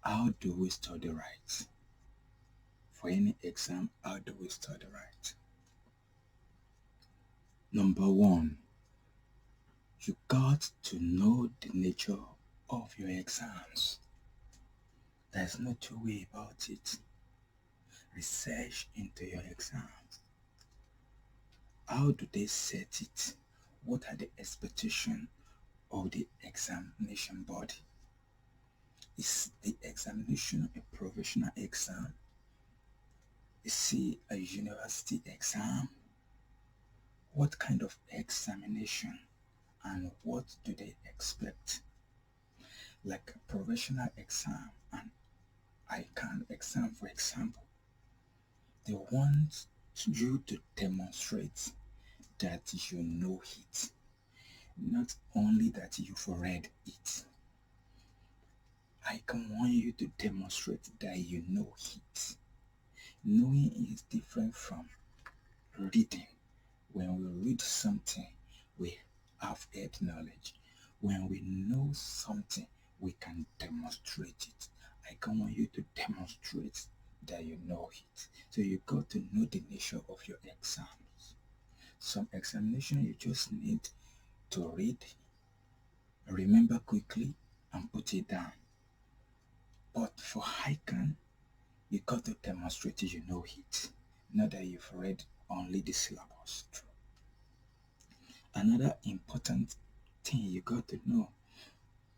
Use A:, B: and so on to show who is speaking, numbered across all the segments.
A: How do we study right? For any exam, how do we study right? Number one, you got to know the nature of your exams. There's no two way about it. Research into your exams. How do they set it? What are the expectations of the examination body? Is the examination a professional exam? Is it a university exam? What kind of examination and what do they expect? Like a professional exam and ICAN exam, for example, they want you to demonstrate that you know it, not only that you've read it. I can want you to demonstrate that you know it. Knowing is different from reading. When we read something, we have head knowledge. When we know something, we can demonstrate it. I can want you to demonstrate that you know it. So you got to know the nature of your exams. Some examination you just need to read, remember quickly, and put it down. But for ICAN, you got to demonstrate you know it, not that you've read only the syllabus. Another important thing you got to know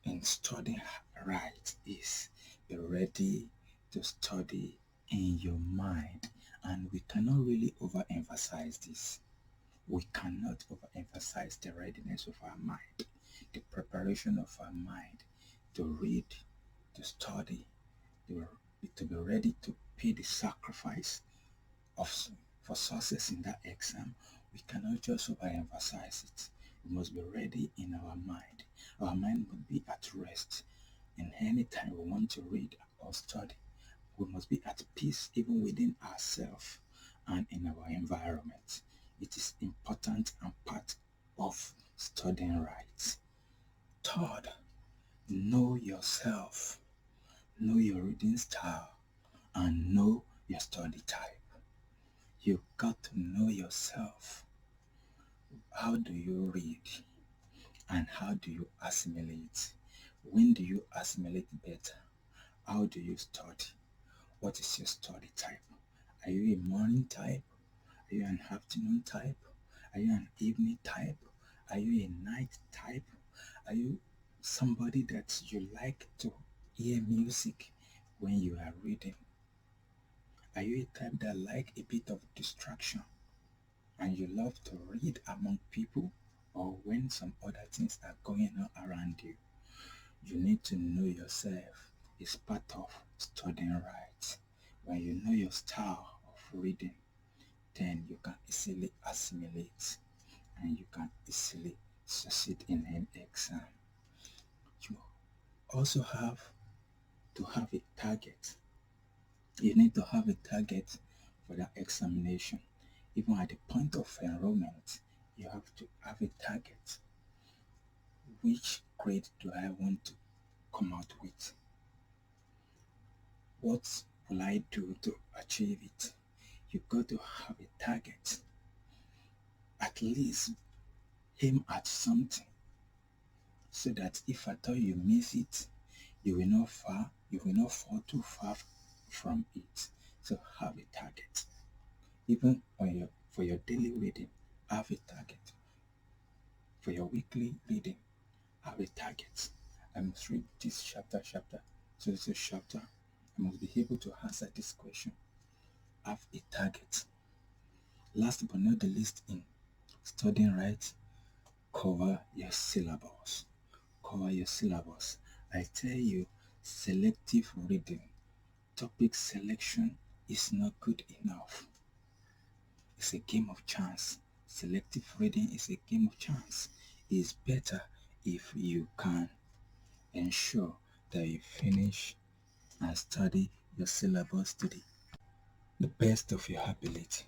A: in studying right is be ready to study in your mind. And we cannot really overemphasize this. We cannot overemphasize the readiness of our mind, the preparation of our mind to read, to study, to be ready to pay the sacrifice for success in that exam. We cannot just overemphasize it. We must be ready in our mind. Our mind must be at rest. And anytime we want to read or study, we must be at peace even within ourselves and in our environment. It is important and part of studying right. Third, know yourself. Know your reading style and know your study type. You got to know yourself. How do you read and how do you assimilate? When do you assimilate better? How do you study? What is your study type? Are you a morning type? Are you an afternoon type? Are you an evening type? Are you a night type? Are you somebody that you like to hear music when you are reading? Are you a type that like a bit of distraction and you love to read among people or when some other things are going on around you? You need to know yourself. It's part of studying right. When you know your style of reading, then you can easily assimilate and you can easily succeed in an exam. You also have to have a target. You need to have a target for that examination. Even at the point of enrollment, you have to have a target. Which grade do I want to come out with? What will I do to achieve it? You got to have a target. At least aim at something so that if at all you miss it, you will not fall too far from it. So have a target. Even for your daily reading, have a target. For your weekly reading, have a target. I must read this chapter. So this chapter, I must be able to answer this question. Have a target. Last but not the least in studying right, cover your syllabus. Cover your syllabus. I tell you, selective reading, topic selection is not good enough. It's a game of chance. Selective reading is a game of chance. It's better if you can ensure that you finish and study your syllabus to the best of your ability.